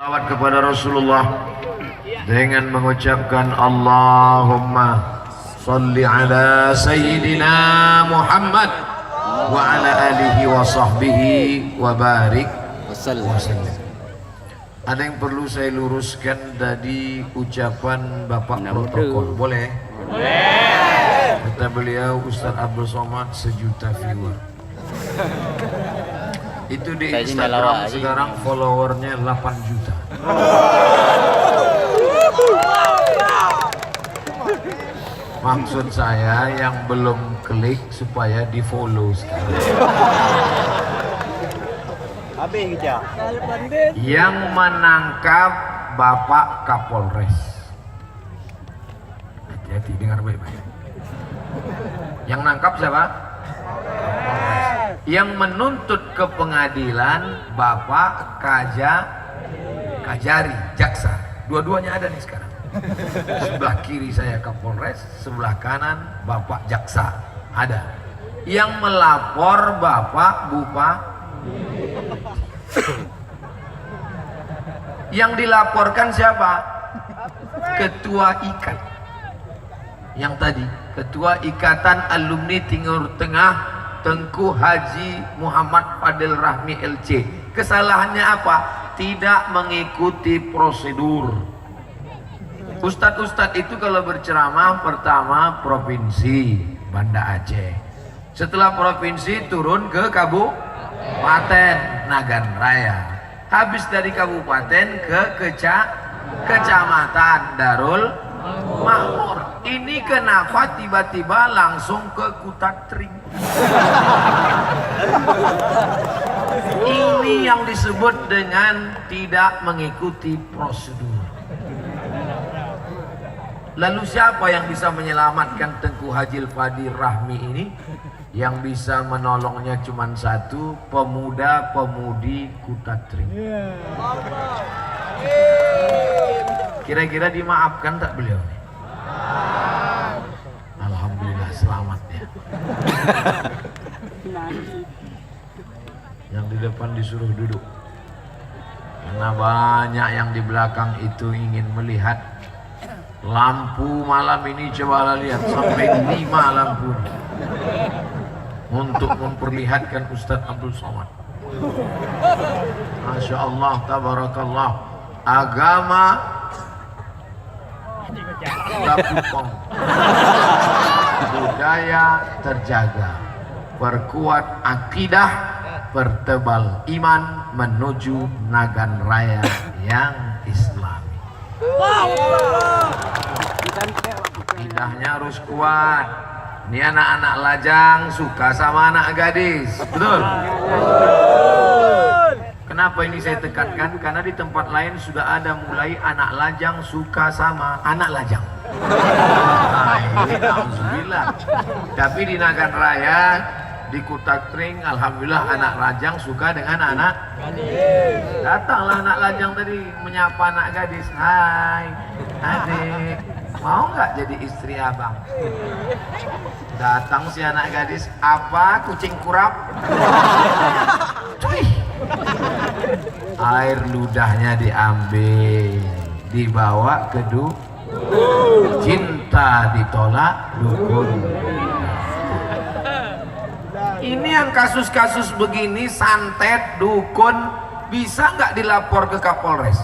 Salawat kepada Rasulullah dengan mengucapkan Allahumma salli ala Sayyidina Muhammad wa ala alihi wa sahbihi wa barik wasallam. Ada yang perlu saya luruskan dari ucapan Bapak Protokol, boleh? Boleh. Kata beliau Ustaz Abdul Somad 1 juta viewer. Itu di Instagram sekarang followernya 8 juta. Maksud saya yang belum klik supaya di follow sekarang. Yang menangkap Bapak Kapolres. Hati-hati dengar baik-baik. Yang nangkap siapa? Kapolres. Yang menuntut ke pengadilan Bapak Kajari, jaksa. Dua-duanya ada nih sekarang. Sebelah kiri saya Kapolres, sebelah kanan Bapak jaksa. Ada. Yang melapor Bapak Bupati. Yang dilaporkan siapa? Ketua IKAT. Yang tadi, Ketua Ikatan Alumni Timur Tengah Tengku Haji Muhammad Fadil Rahmi LC. Kesalahannya apa? Tidak mengikuti prosedur. Ustadz-ustadz itu kalau berceramah pertama provinsi Banda Aceh. Setelah provinsi turun ke Kabupaten Nagan Raya. Habis dari kabupaten ke kecamatan Darul Makmur. Ini kenapa tiba-tiba langsung ke Kutatring? Ini yang disebut dengan tidak mengikuti prosedur. Lalu siapa yang bisa menyelamatkan Tengku Haji Fadil Rahmi ini? Yang bisa menolongnya cuma satu, pemuda-pemudi Kutatring. Kira-kira dimaafkan tak beliau? Alhamdulillah selamat ya. Yang di depan disuruh duduk karena banyak yang di belakang itu ingin melihat lampu malam ini. Coba lihat sampai 5 lampu untuk memperlihatkan Ustadz Abdul Somad. Masya Allah, tabarakallah. Agama terpupong, budaya terjaga, perkuat akidah, pertebal iman menuju Nagan Raya yang Islami. Akidahnya harus kuat. Ini anak-anak lajang suka sama anak gadis, betul? Kenapa ini saya tekankan? Karena di tempat lain sudah ada mulai anak lajang suka sama anak lajang. Nah, ini alhamdulillah. Tapi di Nagan Raya, di Kutatring, alhamdulillah anak lajang suka dengan anak gadis. Datanglah anak lajang tadi menyapa anak gadis. Hai, adik, mau nggak jadi istri abang? Datang si anak gadis, apa kucing kurap? Cuy. Air ludahnya diambil, dibawa ke dukun. Cinta ditolak dukun. Ini yang kasus-kasus begini, santet, dukun, bisa nggak dilapor ke Kapolres?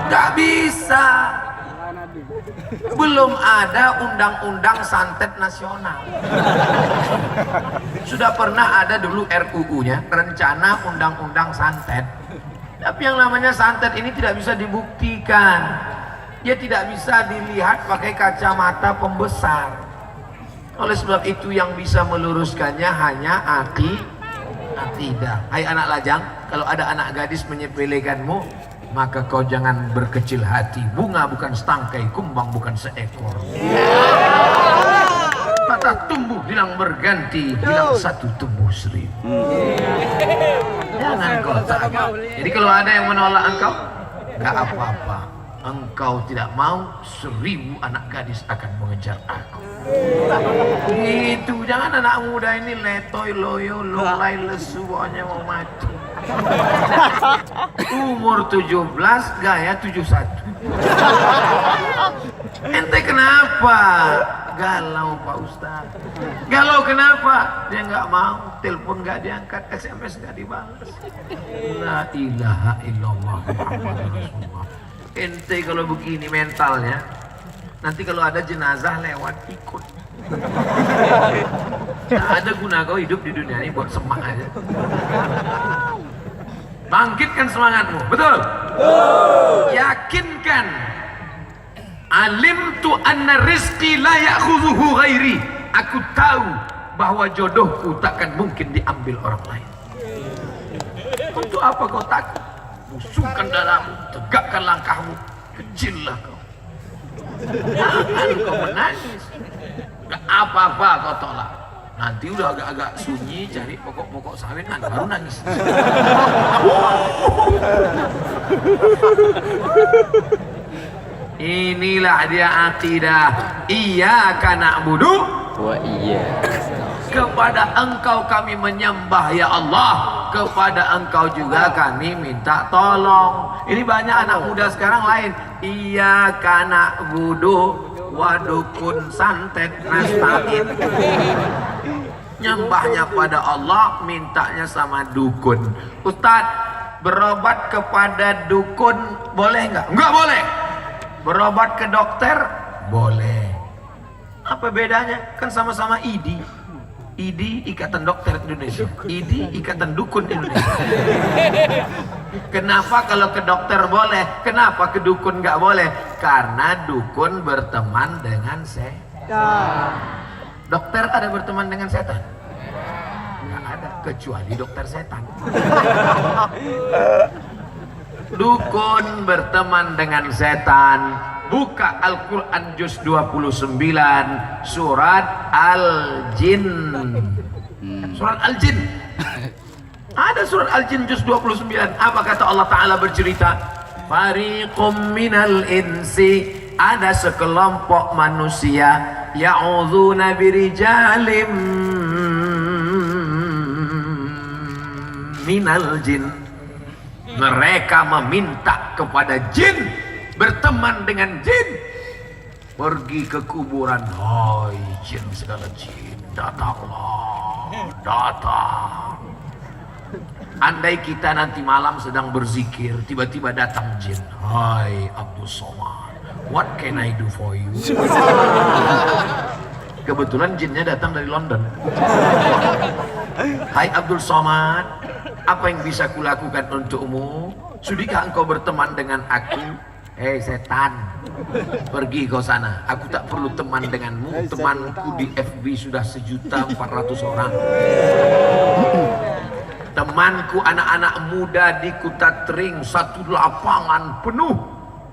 Nggak bisa. Belum ada undang-undang santet nasional. Sudah pernah ada dulu RUU-nya, rencana undang-undang santet. Tapi yang namanya santet ini tidak bisa dibuktikan. Dia tidak bisa dilihat pakai kacamata pembesar. Oleh sebab itu yang bisa meluruskannya hanya akidah. Hai anak lajang, kalau ada anak gadis menyepelekanmu, maka kau jangan berkecil hati. Bunga bukan setangkai, kumbang bukan seekor. Kata tumbuh hilang berganti, hilang satu tumbuh 1000. Jangan kau takut. Jadi kalau ada yang menolak engkau, gak apa-apa. Engkau tidak mau, 1000 anak gadis akan mengejar aku. Itu jangan anak muda ini letoy loyo lolai lesu, pokoknya mau mati. Umur 17, gaya 71. Ente kenapa? Galau Pak Ustaz. Galau kenapa? Dia nggak mau, telepon nggak diangkat, SMS nggak dibalas. La ilaha illallah Muhammadur Rasulullah. Ente kalau begini mentalnya, nanti kalau ada jenazah lewat ikut. Nggak ada guna kau hidup di dunia ini buat semak aja. Bangkitkan semangatmu, betul? Yakinkan. Alimtu anna rizqi la ya'khudhuhu ghairi. Aku tahu bahwa jodohku takkan mungkin diambil orang lain. Untuk apa kau takut? Busukkan dadamu, tegakkan langkahmu, kecillah kau. Jangan kau menangis. Gak apa-apa kau tolak. Nanti udah agak-agak sunyi cari pokok-pokok sawit, baru nangis. Inilah dia akidah iyyaka na'budu wa iyyaka. Kepada engkau kami menyembah ya Allah, kepada engkau juga kami minta tolong. Ini banyak anak muda sekarang lain. Iyyaka na'budu wa dukun santet nasta'in. Nyembahnya pada Allah, mintanya sama dukun. Ustadz, berobat kepada dukun boleh nggak? Nggak boleh. Berobat ke dokter boleh. Apa bedanya? Kan sama-sama ID. ID Ikatan Dokter Indonesia, ID Ikatan Dukun Indonesia. Kenapa kalau ke dokter boleh, kenapa ke dukun nggak boleh? Karena dukun berteman dengan setan. Dokter ada berteman dengan setan? Nggak ada, kecuali dokter setan. Dukun berteman dengan setan. Buka Al-Quran juz 29 surat Al-Jin. Surat Al-Jin. Ada surat Al-Jin juz 29. Apa kata Allah Ta'ala bercerita? Fariqum minal insi, ada sekelompok manusia ya'udzuuna birijalim minal jin. Mereka meminta kepada jin, berteman dengan jin, pergi ke kuburan. Hai jin, segala jin, datanglah, datang. Andai kita nanti malam sedang berzikir, tiba-tiba datang jin. Hai Abdul Somad, what can I do for you? Kebetulan jinnya datang dari London. Hai Abdul Somad, apa yang bisa kulakukan untukmu? Sudikah engkau berteman dengan aku? Hei setan, pergi kau sana. Aku tak perlu teman denganmu. Temanku di FB sudah 1.400.000 orang. Temanku anak-anak muda di Kutatring, satu lapangan penuh.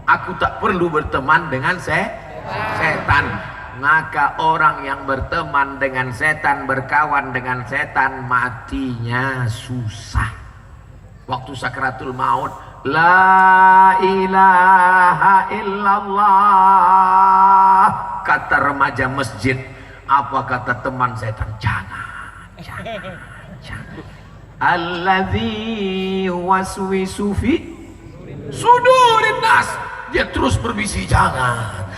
Aku tak perlu berteman dengan setan. Maka orang yang berteman dengan setan, berkawan dengan setan, matinya susah. Waktu sakratul maut, la ilaha illallah, kata remaja masjid. Apa kata teman setan? Jangan. Alladzi waswisu fi sudurin nas. Dia terus berbisik, jangan.